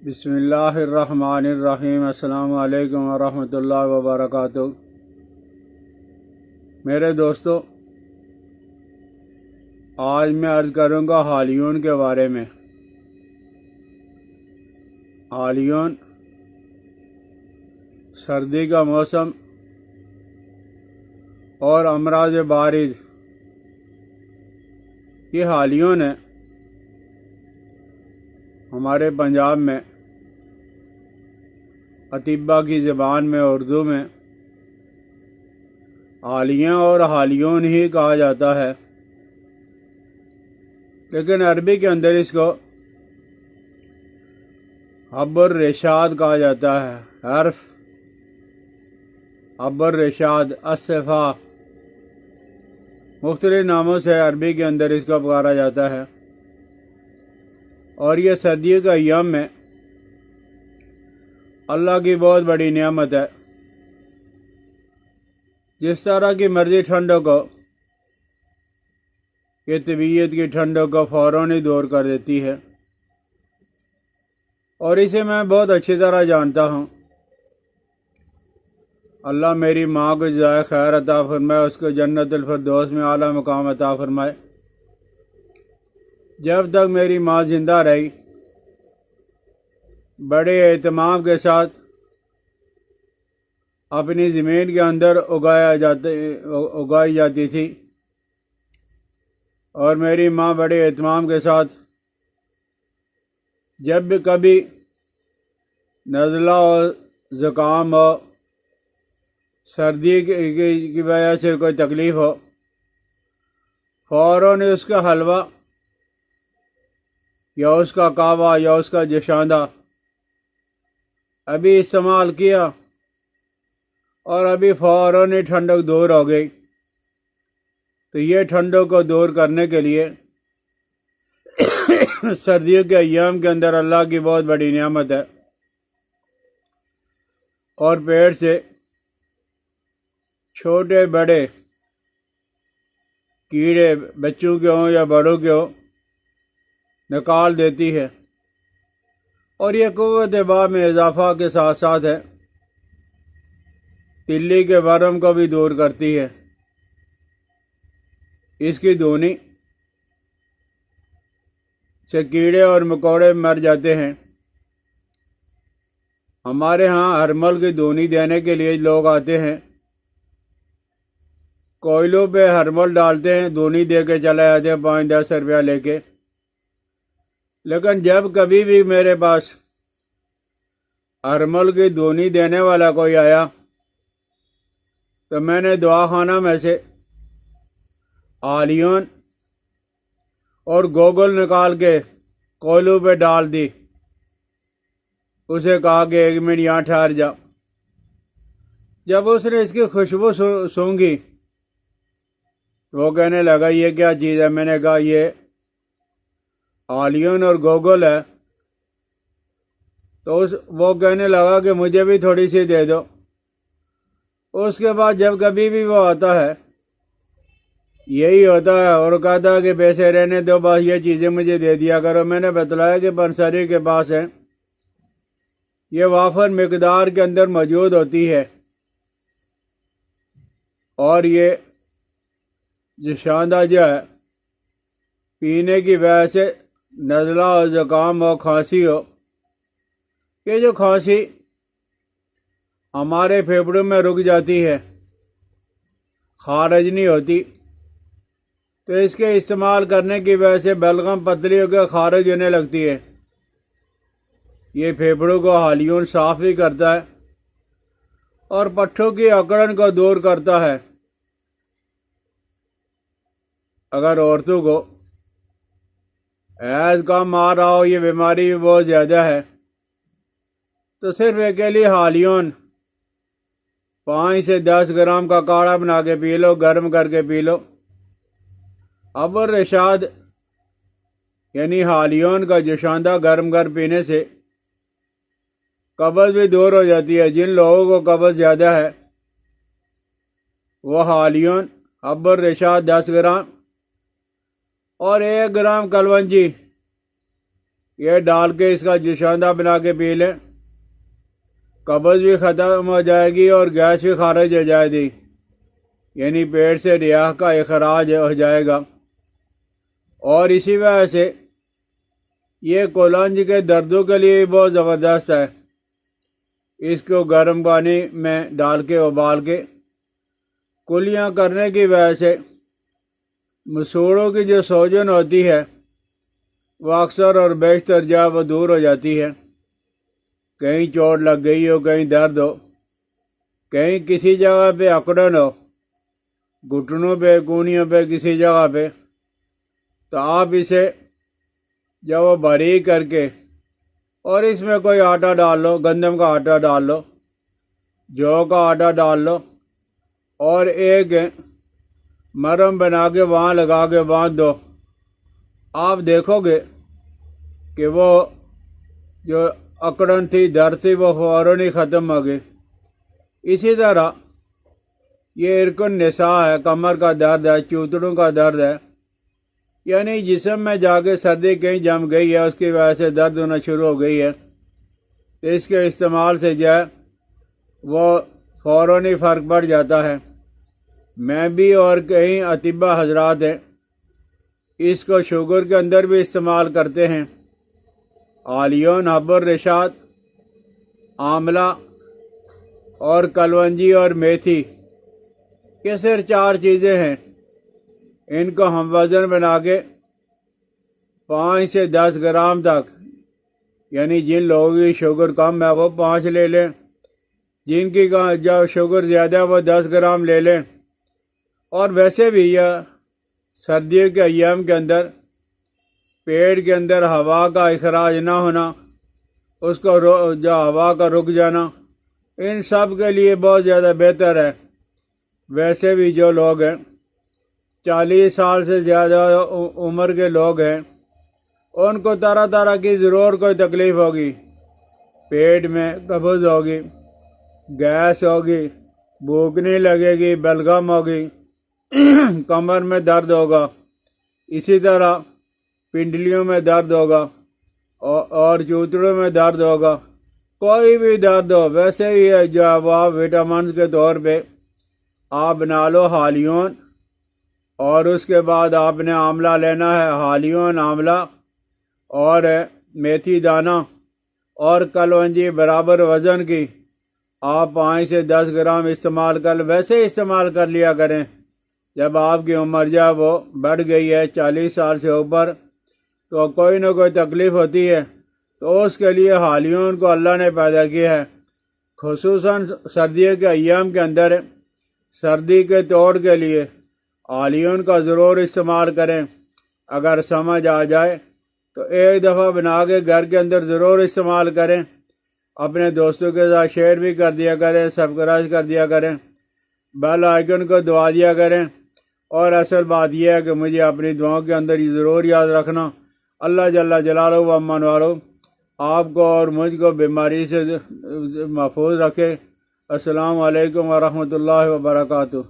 بسم اللہ الرحمن الرحیم۔ السلام علیکم ورحمۃ اللہ وبرکاتہ۔ میرے دوستو، آج میں عرض کروں گا حالیون کے بارے میں۔ حالیون سردی کا موسم اور امراض بارد، یہ حالیون ہے ہمارے پنجاب میں اطباء کی زبان میں اردو میں حالیاں اور حالیون ہی کہا جاتا ہے، لیکن عربی کے اندر اس کو حب الرشاد کہا جاتا ہے۔ حرف حب الرشاد، الصفا، مختلف ناموں سے عربی کے اندر اس کو پکارا جاتا ہے، اور یہ سردیوں کے ایام میں اللہ کی بہت بڑی نعمت ہے۔ جس طرح کی مرضی ٹھنڈوں کو، یہ طبیعت کی ٹھنڈوں کو فوراً ہی دور کر دیتی ہے، اور اسے میں بہت اچھی طرح جانتا ہوں۔ اللہ میری ماں کو جزائے خیر عطا فرمائے، اس کو جنت الفردوس میں اعلیٰ مقام عطا فرمائے۔ جب تک میری ماں زندہ رہی، بڑے اہتمام کے ساتھ اپنی زمین کے اندر اگائی جاتی تھی، اور میری ماں بڑے اہتمام کے ساتھ جب بھی کبھی نزلہ ہو، زکام ہو، سردی کی وجہ سے کوئی تکلیف ہو، فوراً اس کا حلوہ یا اس کا کعوہ یا اس کا جشاندہ ابھی استعمال کیا، اور ابھی فوراً ہی ٹھنڈک دور ہو گئی۔ تو یہ ٹھنڈوں کو دور کرنے کے لیے سردیوں کے ایام کے اندر اللہ کی بہت بڑی نعمت ہے، اور پیڑ سے چھوٹے بڑے کیڑے، بچوں کے ہوں یا بڑوں کے ہوں، نکال دیتی ہے، اور یہ قوت دفاع میں اضافہ کے ساتھ ساتھ ہے، تلی کے ورم کو بھی دور کرتی ہے۔ اس کی دونی سے کیڑے اور مکوڑے مر جاتے ہیں۔ ہمارے ہاں ہرمل کی دونی دینے کے لیے لوگ آتے ہیں، کوئلوں پہ ہرمل ڈالتے ہیں، دونی دے کے چلے جاتے ہیں 5-10 روپیہ لے کے۔ لیکن جب کبھی بھی میرے پاس ہرمل کی دونی دینے والا کوئی آیا، تو میں نے دعا خانہ میں سے حالیون اور گوگل نکال کے کوئلوں پہ ڈال دی، اسے کہا کہ 1 منٹ یہاں ٹھہر جا۔ جب اس نے اس کی خوشبو سونگھی تو وہ کہنے لگا یہ کیا چیز ہے؟ میں نے کہا یہ حالیون اور گوگل ہے۔ تو وہ کہنے لگا کہ مجھے بھی تھوڑی سی دے دو۔ اس کے بعد جب کبھی بھی وہ آتا ہے یہی ہوتا ہے، اور کہتا ہے کہ پیسے رہنے دو، بس یہ چیزیں مجھے دے دیا کرو۔ میں نے بتلایا کہ پنساری کے پاس ہے، یہ وافر مقدار کے اندر موجود ہوتی ہے، اور یہ جشاندہ جو ہے پینے کی وجہ سے نزلہ ہو، زکام ہو، کھانسی ہو، یہ جو کھانسی ہمارے پھیپھڑوں میں رک جاتی ہے، خارج نہیں ہوتی، تو اس کے استعمال کرنے کی وجہ سے بلغم پتلی ہو کے خارج ہونے لگتی ہے۔ یہ پھیپھڑوں کو حالیون صاف بھی کرتا ہے، اور پٹھوں کی اکڑن کو دور کرتا ہے۔ اگر عورتوں کو حیض کم آ رہا ہو، یہ بیماری بھی بہت زیادہ ہے، تو صرف اکیلی حالیون 5 سے 10 گرام کا کاڑھا بنا کے پی لو، گرم کر کے پی لو۔ حب الرشاد یعنی حالیون کا جشاندہ گرم کر پینے سے قبض بھی دور ہو جاتی ہے۔ جن لوگوں کو قبض زیادہ ہے وہ حالیون حب الرشاد 10 گرام اور 1 گرام کلونجی، یہ ڈال کے اس کا جوشاندہ بنا کے پی لیں، قبض بھی ختم ہو جائے گی اور گیس بھی خارج ہو جائے گی، یعنی پیٹ سے ریاح کا اخراج ہو جائے گا۔ اور اسی وجہ سے یہ کولنج کے دردوں کے لیے بہت زبردست ہے۔ اس کو گرم پانی میں ڈال کے ابال کے کلیاں کرنے کی وجہ سے مسوڑوں کی جو سوجن ہوتی ہے وہ اکثر اور بیشتر وہ دور ہو جاتی ہے۔ کہیں چوٹ لگ گئی ہو، کہیں درد ہو، کہیں کسی جگہ پہ اکڑن ہو، گھٹنوں پہ، کونیوں پہ، کسی جگہ پہ، تو آپ اسے جب وہ باریک کر کے اور اس میں کوئی آٹا ڈال لو، گندم کا آٹا ڈال لو، جو کا آٹا ڈال لو، اور ایک مرہم بنا کے وہاں لگا کے باندھ دو، آپ دیکھو گے کہ وہ جو اکڑن تھی، درد تھی، وہ فوراً ہی ختم ہو گئی۔ اسی طرح یہ ارکن نساء ہے، کمر کا درد ہے، چوتڑوں کا درد ہے، یعنی جسم میں جا کے سردی کہیں جم گئی ہے، اس کی وجہ سے درد ہونا شروع ہو گئی ہے، تو اس کے استعمال سے وہ فوراً ہی فرق پڑ جاتا ہے۔ میں بھی اور کئی اطباء حضرات ہیں اس کو شوگر کے اندر بھی استعمال کرتے ہیں۔ آلیون، حب الرشاد، آملہ اور کلونجی اور میتھی، یہ صرف 4 چیزیں ہیں۔ ان کو ہم وزن بنا کے 5 سے 10 گرام تک، یعنی جن لوگوں کی شوگر کم ہے وہ 5 لے لیں، جن کی جو شوگر زیادہ ہے وہ 10 گرام لے لیں۔ اور ویسے بھی یہ سردیوں کے ایام کے اندر پیٹ کے اندر ہوا کا اخراج نہ ہونا، اس کو جو ہوا کا رک جانا، ان سب کے لیے بہت زیادہ بہتر ہے۔ ویسے بھی جو لوگ ہیں 40 سال سے زیادہ عمر کے لوگ ہیں، ان کو طرح طرح کی ضرور کوئی تکلیف ہوگی، پیٹ میں قبض ہوگی، گیس ہوگی، بھوک نہیں لگے گی، بلغم ہوگی، کمر میں درد ہوگا، اسی طرح پنڈلیوں میں درد ہوگا اور چوتڑوں میں درد ہوگا، کوئی بھی درد ہو۔ ویسے ہی جو آپ وٹامنز کے طور پہ آپ بنا لو ہالیون، اور اس کے بعد آپ نے آملہ لینا ہے، ہالیون، آملہ اور میتھی دانہ اور کلونجی برابر وزن کی، آپ 5 سے 10 گرام استعمال کر، ویسے استعمال کر لیا کریں۔ جب آپ کی عمر وہ بڑھ گئی ہے 40 سال سے اوپر، تو کوئی نہ کوئی تکلیف ہوتی ہے، تو اس کے لیے ہالیون کو اللہ نے پیدا کیا ہے، خصوصاً سردیوں کے ایام کے اندر سردی کے توڑ کے لیے ہالیون کا ضرور استعمال کریں۔ اگر سمجھ آ جائے تو ایک دفعہ بنا کے گھر کے اندر ضرور استعمال کریں، اپنے دوستوں کے ساتھ شیئر بھی کر دیا کریں، سبسکرائب کر دیا کریں، بیل آئیکن کو دبا دیا کریں، اور اصل بات یہ ہے کہ مجھے اپنی دعاؤں کے اندر یہ ضرور یاد رکھنا۔ اللہ جل جلالہ و امن والو آپ کو اور مجھ کو بیماری سے محفوظ رکھے۔ السلام علیکم ورحمۃ اللہ وبرکاتہ۔